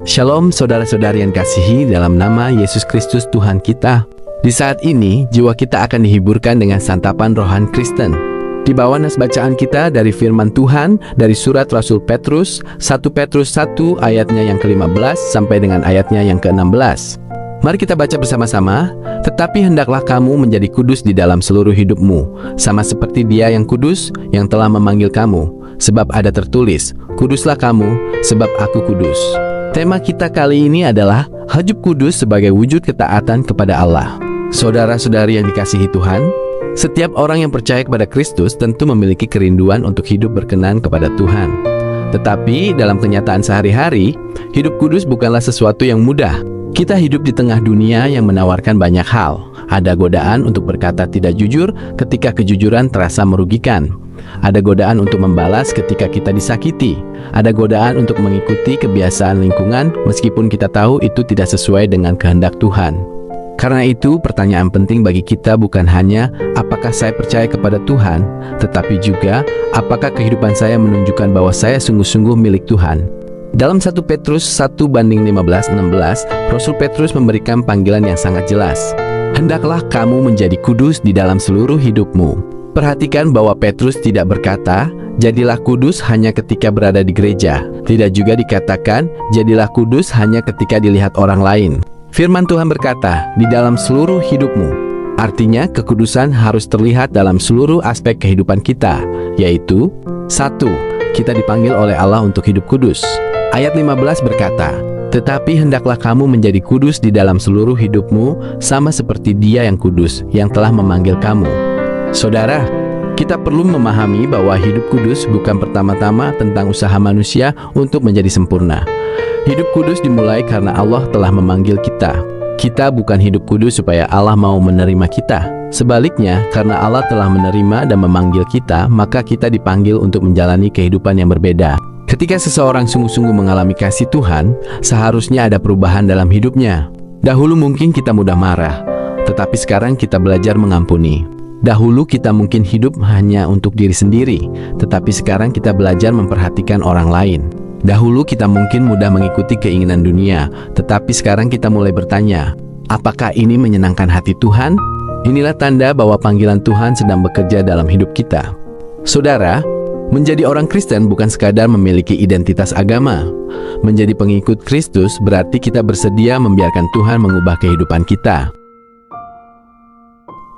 Shalom saudara-saudari yang kasihi dalam nama Yesus Kristus Tuhan kita. Di saat ini, jiwa kita akan dihiburkan dengan santapan rohani Kristen. Di bawah nas bacaan kita dari firman Tuhan dari surat Rasul Petrus, 1 Petrus 1 ayatnya yang ke-15 sampai dengan ayatnya yang ke-16. Mari kita baca bersama-sama. Tetapi hendaklah kamu menjadi kudus di dalam seluruh hidupmu, sama seperti Dia yang kudus yang telah memanggil kamu. Sebab ada tertulis, kuduslah kamu, sebab aku kudus. Tema kita kali ini adalah hidup kudus sebagai wujud ketaatan kepada Allah. Saudara-saudari yang dikasihi Tuhan, setiap orang yang percaya kepada Kristus tentu memiliki kerinduan untuk hidup berkenan kepada Tuhan. Tetapi dalam kenyataan sehari-hari, hidup kudus bukanlah sesuatu yang mudah. Kita hidup di tengah dunia yang menawarkan banyak hal. Ada godaan untuk berkata tidak jujur ketika kejujuran terasa merugikan. Ada godaan untuk membalas ketika kita disakiti. Ada godaan untuk mengikuti kebiasaan lingkungan meskipun kita tahu itu tidak sesuai dengan kehendak Tuhan. Karena itu, pertanyaan penting bagi kita bukan hanya apakah saya percaya kepada Tuhan, tetapi juga apakah kehidupan saya menunjukkan bahwa saya sungguh-sungguh milik Tuhan. Dalam 1 Petrus 1:15-16, Rasul Petrus memberikan panggilan yang sangat jelas. Hendaklah kamu menjadi kudus di dalam seluruh hidupmu. Perhatikan bahwa Petrus tidak berkata, jadilah kudus hanya ketika berada di gereja. Tidak juga dikatakan, jadilah kudus hanya ketika dilihat orang lain. Firman Tuhan berkata, di dalam seluruh hidupmu. Artinya, kekudusan harus terlihat dalam seluruh aspek kehidupan kita, yaitu 1. Kita dipanggil oleh Allah untuk hidup kudus. Ayat 15 berkata, tetapi hendaklah kamu menjadi kudus di dalam seluruh hidupmu, sama seperti Dia yang kudus, yang telah memanggil kamu. Saudara, kita perlu memahami bahwa hidup kudus bukan pertama-tama tentang usaha manusia untuk menjadi sempurna. Hidup kudus dimulai karena Allah telah memanggil kita. Kita bukan hidup kudus supaya Allah mau menerima kita. Sebaliknya, karena Allah telah menerima dan memanggil kita, maka kita dipanggil untuk menjalani kehidupan yang berbeda. Ketika seseorang sungguh-sungguh mengalami kasih Tuhan, seharusnya ada perubahan dalam hidupnya. Dahulu mungkin kita mudah marah, tetapi sekarang kita belajar mengampuni. Dahulu kita mungkin hidup hanya untuk diri sendiri, tetapi sekarang kita belajar memperhatikan orang lain. Dahulu kita mungkin mudah mengikuti keinginan dunia, tetapi sekarang kita mulai bertanya, apakah ini menyenangkan hati Tuhan? Inilah tanda bahwa panggilan Tuhan sedang bekerja dalam hidup kita. Saudara, menjadi orang Kristen bukan sekadar memiliki identitas agama. Menjadi pengikut Kristus berarti kita bersedia membiarkan Tuhan mengubah kehidupan kita.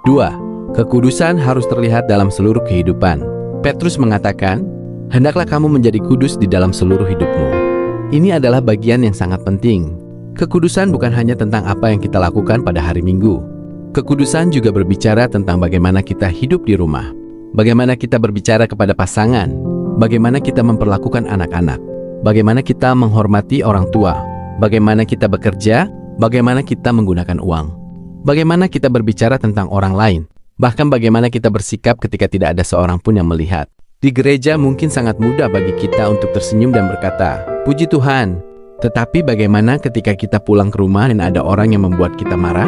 2. Kekudusan harus terlihat dalam seluruh kehidupan. Petrus mengatakan, hendaklah kamu menjadi kudus di dalam seluruh hidupmu. Ini adalah bagian yang sangat penting. Kekudusan bukan hanya tentang apa yang kita lakukan pada hari Minggu. Kekudusan juga berbicara tentang bagaimana kita hidup di rumah, bagaimana kita berbicara kepada pasangan, bagaimana kita memperlakukan anak-anak, bagaimana kita menghormati orang tua, bagaimana kita bekerja, bagaimana kita menggunakan uang, bagaimana kita berbicara tentang orang lain. Bahkan bagaimana kita bersikap ketika tidak ada seorang pun yang melihat. Di gereja mungkin sangat mudah bagi kita untuk tersenyum dan berkata, puji Tuhan. Tetapi bagaimana ketika kita pulang ke rumah dan ada orang yang membuat kita marah?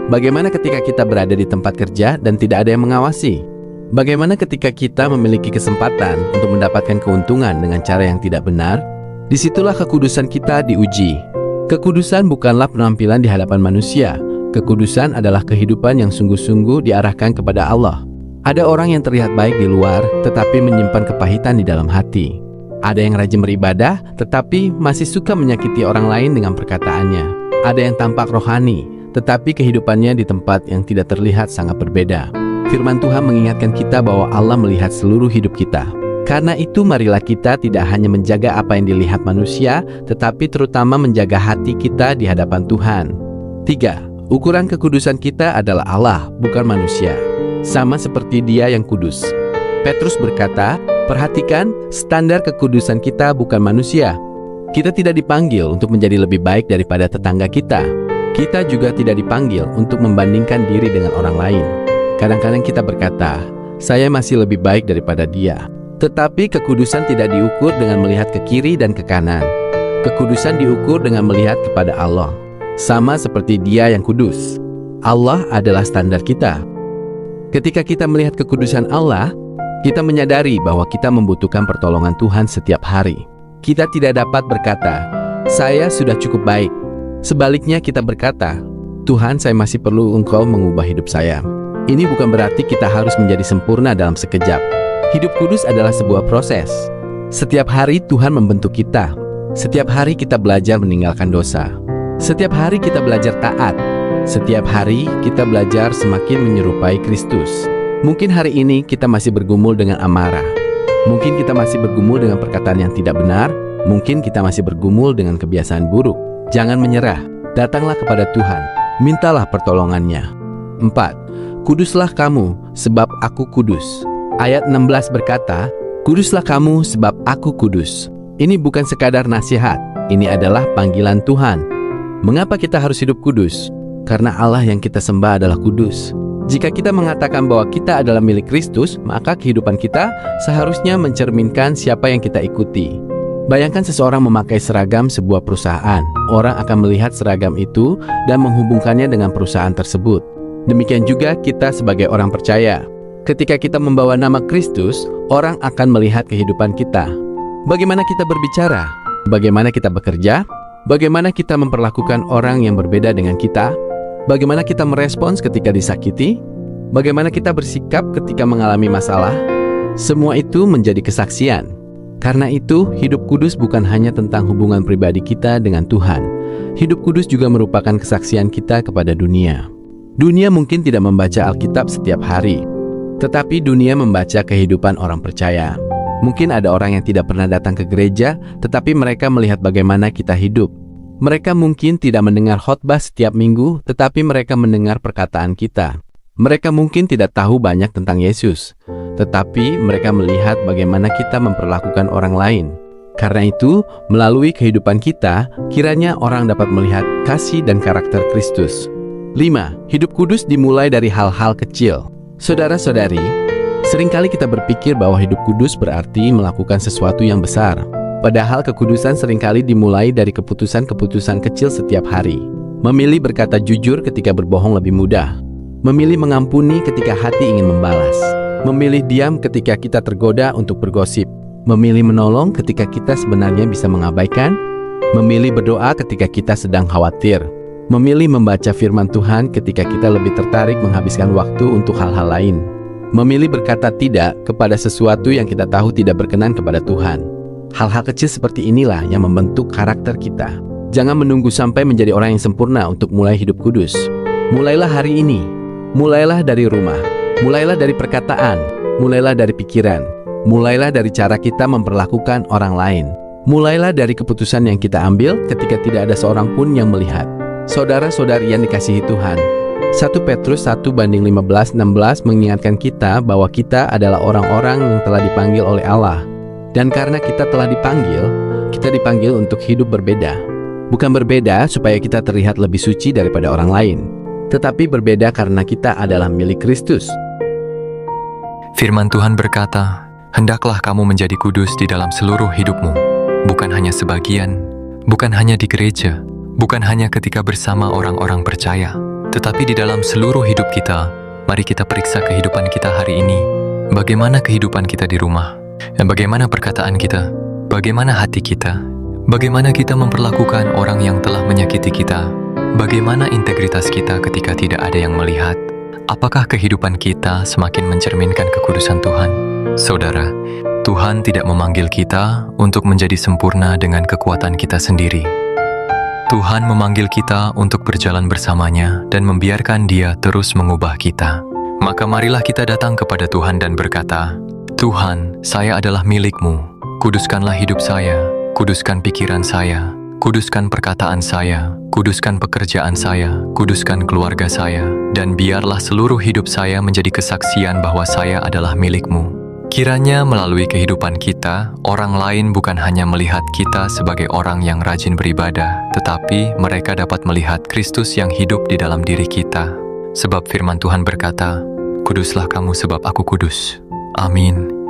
Bagaimana ketika kita berada di tempat kerja dan tidak ada yang mengawasi? Bagaimana ketika kita memiliki kesempatan untuk mendapatkan keuntungan dengan cara yang tidak benar? Disitulah kekudusan kita diuji. Kekudusan bukanlah penampilan di hadapan manusia. Kekudusan adalah kehidupan yang sungguh-sungguh diarahkan kepada Allah. Ada orang yang terlihat baik di luar, tetapi menyimpan kepahitan di dalam hati. Ada yang rajin beribadah, tetapi masih suka menyakiti orang lain dengan perkataannya. Ada yang tampak rohani, tetapi kehidupannya di tempat yang tidak terlihat sangat berbeda. Firman Tuhan mengingatkan kita bahwa Allah melihat seluruh hidup kita. Karena itu marilah kita tidak hanya menjaga apa yang dilihat manusia, tetapi terutama menjaga hati kita di hadapan Tuhan. 3. Ukuran kekudusan kita adalah Allah, bukan manusia. Sama seperti Dia yang kudus. Petrus berkata, perhatikan, standar kekudusan kita bukan manusia. Kita tidak dipanggil untuk menjadi lebih baik daripada tetangga kita. Kita juga tidak dipanggil untuk membandingkan diri dengan orang lain. Kadang-kadang kita berkata, saya masih lebih baik daripada dia. Tetapi kekudusan tidak diukur dengan melihat ke kiri dan ke kanan. Kekudusan diukur dengan melihat kepada Allah. Sama seperti Dia yang kudus. Allah adalah standar kita. Ketika kita melihat kekudusan Allah, kita menyadari bahwa kita membutuhkan pertolongan Tuhan setiap hari. Kita tidak dapat berkata, saya sudah cukup baik. Sebaliknya kita berkata, Tuhan, saya masih perlu Engkau mengubah hidup saya. Ini bukan berarti kita harus menjadi sempurna dalam sekejap. Hidup kudus adalah sebuah proses. Setiap hari Tuhan membentuk kita. Setiap hari kita belajar meninggalkan dosa. Setiap hari kita belajar taat. Setiap hari kita belajar semakin menyerupai Kristus. Mungkin hari ini kita masih bergumul dengan amarah. Mungkin kita masih bergumul dengan perkataan yang tidak benar. Mungkin kita masih bergumul dengan kebiasaan buruk. Jangan menyerah. Datanglah kepada Tuhan. Mintalah pertolongannya. 4. Kuduslah kamu, sebab aku kudus. Ayat 16 berkata, Kuduslah kamu, sebab aku kudus. Ini bukan sekadar nasihat. Ini adalah panggilan Tuhan. Mengapa kita harus hidup kudus? Karena Allah yang kita sembah adalah kudus. Jika kita mengatakan bahwa kita adalah milik Kristus, maka kehidupan kita seharusnya mencerminkan siapa yang kita ikuti. Bayangkan seseorang memakai seragam sebuah perusahaan. Orang akan melihat seragam itu dan menghubungkannya dengan perusahaan tersebut. Demikian juga kita sebagai orang percaya. Ketika kita membawa nama Kristus, orang akan melihat kehidupan kita. Bagaimana kita berbicara? Bagaimana kita bekerja? Bagaimana kita memperlakukan orang yang berbeda dengan kita? Bagaimana kita merespons ketika disakiti? Bagaimana kita bersikap ketika mengalami masalah? Semua itu menjadi kesaksian. Karena itu, hidup kudus bukan hanya tentang hubungan pribadi kita dengan Tuhan. Hidup kudus juga merupakan kesaksian kita kepada dunia. Dunia mungkin tidak membaca Alkitab setiap hari, tetapi dunia membaca kehidupan orang percaya. Mungkin ada orang yang tidak pernah datang ke gereja, tetapi mereka melihat bagaimana kita hidup. Mereka mungkin tidak mendengar khotbah setiap minggu, tetapi mereka mendengar perkataan kita. Mereka mungkin tidak tahu banyak tentang Yesus, tetapi mereka melihat bagaimana kita memperlakukan orang lain. Karena itu, melalui kehidupan kita, kiranya orang dapat melihat kasih dan karakter Kristus. 5. Hidup kudus dimulai dari hal-hal kecil. Saudara-saudari, seringkali kita berpikir bahwa hidup kudus berarti melakukan sesuatu yang besar. Padahal kekudusan seringkali dimulai dari keputusan-keputusan kecil setiap hari. Memilih berkata jujur ketika berbohong lebih mudah. Memilih mengampuni ketika hati ingin membalas. Memilih diam ketika kita tergoda untuk bergosip. Memilih menolong ketika kita sebenarnya bisa mengabaikan. Memilih berdoa ketika kita sedang khawatir. Memilih membaca firman Tuhan ketika kita lebih tertarik menghabiskan waktu untuk hal-hal lain. Memilih berkata tidak kepada sesuatu yang kita tahu tidak berkenan kepada Tuhan. Hal-hal kecil seperti inilah yang membentuk karakter kita. Jangan menunggu sampai menjadi orang yang sempurna untuk mulai hidup kudus. Mulailah hari ini. Mulailah dari rumah. Mulailah dari perkataan. Mulailah dari pikiran. Mulailah dari cara kita memperlakukan orang lain. Mulailah dari keputusan yang kita ambil ketika tidak ada seorang pun yang melihat. Saudara-saudari yang dikasihi Tuhan, 1 Petrus 1:15-16 mengingatkan kita bahwa kita adalah orang-orang yang telah dipanggil oleh Allah. Dan karena kita telah dipanggil untuk hidup berbeda. Bukan berbeda supaya kita terlihat lebih suci daripada orang lain, tetapi berbeda karena kita adalah milik Kristus. Firman Tuhan berkata, hendaklah kamu menjadi kudus di dalam seluruh hidupmu, bukan hanya sebagian, bukan hanya di gereja, bukan hanya ketika bersama orang-orang percaya, tetapi di dalam seluruh hidup kita. Mari kita periksa kehidupan kita hari ini. Bagaimana kehidupan kita di rumah? Dan bagaimana perkataan kita? Bagaimana hati kita? Bagaimana kita memperlakukan orang yang telah menyakiti kita? Bagaimana integritas kita ketika tidak ada yang melihat? Apakah kehidupan kita semakin mencerminkan kekudusan Tuhan? Saudara, Tuhan tidak memanggil kita untuk menjadi sempurna dengan kekuatan kita sendiri. Tuhan memanggil kita untuk berjalan bersamanya dan membiarkan Dia terus mengubah kita. Maka marilah kita datang kepada Tuhan dan berkata, Tuhan, saya adalah milik-Mu. Kuduskanlah hidup saya, kuduskan pikiran saya, kuduskan perkataan saya, kuduskan pekerjaan saya, kuduskan keluarga saya, dan biarlah seluruh hidup saya menjadi kesaksian bahwa saya adalah milik-Mu. Kiranya melalui kehidupan kita, orang lain bukan hanya melihat kita sebagai orang yang rajin beribadah, tetapi mereka dapat melihat Kristus yang hidup di dalam diri kita. Sebab firman Tuhan berkata, kuduslah kamu sebab aku kudus. Amin.